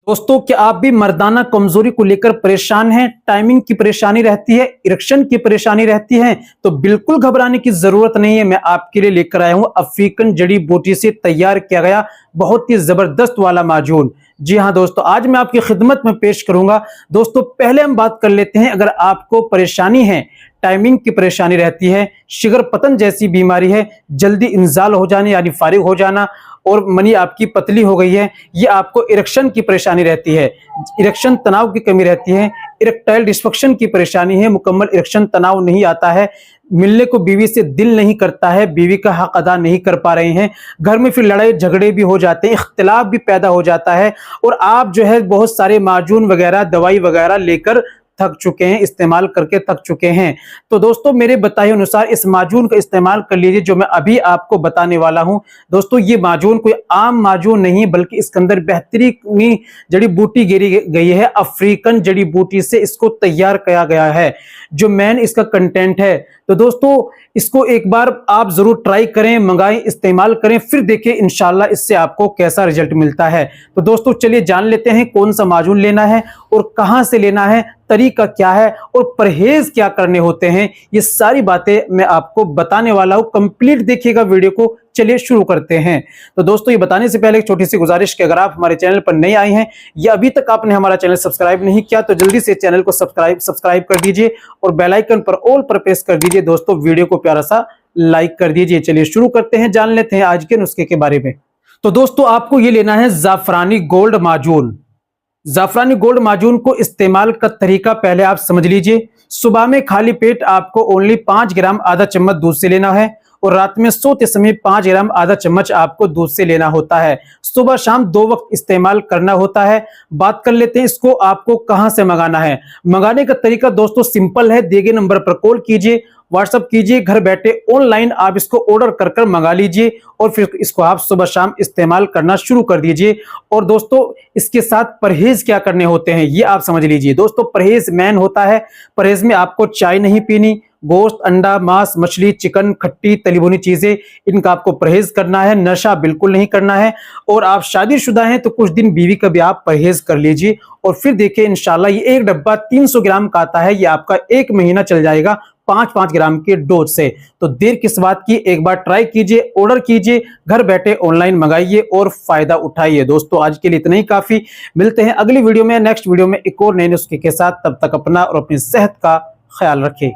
दोस्तों, क्या आप भी मर्दाना कमजोरी को लेकर परेशान हैं? टाइमिंग की परेशानी रहती है, इरेक्शन की परेशानी रहती है? तो बिल्कुल घबराने की जरूरत नहीं है। मैं आपके लिए लेकर आया हूं अफ्रीकन जड़ी बूटी से तैयार किया गया बहुत ही जबरदस्त वाला माजून। जी हां दोस्तों, आज मैं आपकी खिदमत में पेश करूंगा। दोस्तों, पहले हम बात कर लेते हैं, अगर आपको परेशानी है, टाइमिंग की परेशानी रहती है, शिगर पतन जैसी बीमारी है, जल्दी इंजाल हो जाने यानी फारिग हो जाना, और मनी आपकी पतली हो गई है, ये आपको इरेक्शन की परेशानी रहती है, इरेक्शन तनाव की कमी रहती है, इरेक्टाइल डिस्फंक्शन की परेशानी है, मुकम्मल इरेक्शन तनाव नहीं आता है, मिलने को बीवी से दिल नहीं करता है, बीवी का हक अदा नहीं कर पा रहे हैं, घर में फिर लड़ाई झगड़े भी हो जाते हैं, इख्तिलाफ भी पैदा हो जाता है, और आप जो है बहुत सारे माजून वगैरह दवाई वगैरह लेकर थक चुके हैं, इस्तेमाल करके थक चुके हैं। तो दोस्तों, मेरे बताए अनुसार इस माजून का इस्तेमाल कर लीजिए जो मैं अभी आपको बताने वाला हूं। दोस्तों, ये माजून कोई आम माजून नहीं, बल्कि इसके अंदर बेहतरीन जड़ी बूटी गिरी गई है, अफ्रीकन जड़ी बूटी से इसको तैयार किया गया है, जो मेन इसका कंटेंट है। तो दोस्तों, इसको एक बार आप जरूर ट्राई करें, मंगाएं, इस्तेमाल करें, फिर देखिए इंशाल्लाह इससे आपको कैसा रिजल्ट मिलता है। तो दोस्तों, चलिए जान लेते हैं कौन सा माजून लेना है और कहां से लेना है, तरीका क्या है और परहेज क्या करने होते हैं। ये सारी बातें मैं आपको बताने वाला हूं, कंप्लीट देखिएगा वीडियो को। चलिए शुरू करते हैं। तो दोस्तों, ये बताने से पहले एक छोटी सी गुजारिश कि अगर आप हमारे चैनल पर नए आए हैं या अभी तक आपने हमारा चैनल सब्सक्राइब नहीं किया, तो जल्दी से चैनल को सब्सक्राइब कर दीजिए और बेल आइकन पर ऑल पर प्रेस कर दीजिए। दोस्तों, वीडियो को प्यारा सा लाइक कर दीजिए। चलिए शुरू करते हैं, जान लेते हैं आज के नुस्खे के बारे में। तो दोस्तों, आपको ये लेना है जाफरानी गोल्ड माजून। जाफरानी गोल्ड माजून को इस्तेमाल का तरीका पहले आप समझ लीजिए। सुबह में खाली पेट आपको ओनली 5 ग्राम आधा चम्मच दूध से लेना है, और रात में सोते समय 5 ग्राम आधा चम्मच आपको दूध से लेना होता है। सुबह शाम 2 वक्त इस्तेमाल करना होता है। बात कर लेते हैं इसको आपको कहां से मंगाना है। मंगाने का तरीका दोस्तों सिंपल है, दिए गए नंबर पर कॉल कीजिए, व्हाट्सएप कीजिए, घर बैठे ऑनलाइन आप इसको ऑर्डर कर कर मंगा लीजिए, और फिर इसको आप सुबह शाम इस्तेमाल करना शुरू कर दीजिए। और दोस्तों, इसके साथ परहेज क्या करने होते हैं ये आप समझ लीजिए। दोस्तों, परहेज मेन होता है। परहेज में आपको चाय नहीं पीनी, गोश्त, अंडा, मांस, मछली, चिकन, खट्टी तली भुनी चीजें, इनका आपको परहेज करना है। नशा बिल्कुल नहीं करना है, और आप शादीशुदा हैं तो कुछ दिन बीवी का भी आप परहेज कर लीजिए, और फिर देखिए इंशाल्लाह ये एक डब्बा 300 ग्राम का आता है, ये आपका 1 महीना चल जाएगा 5-5 ग्राम के डोज से। तो देर किस बात की, एक बार ट्राई कीजिए, ऑर्डर कीजिए, घर बैठे ऑनलाइन मंगाइए और फायदा उठाइए। दोस्तों, आज के लिए इतना ही काफी। मिलते हैं अगली वीडियो में, नेक्स्ट वीडियो में एक और नए नुस्खे के साथ। तब तक अपना और अपनी सेहत का ख्याल रखें।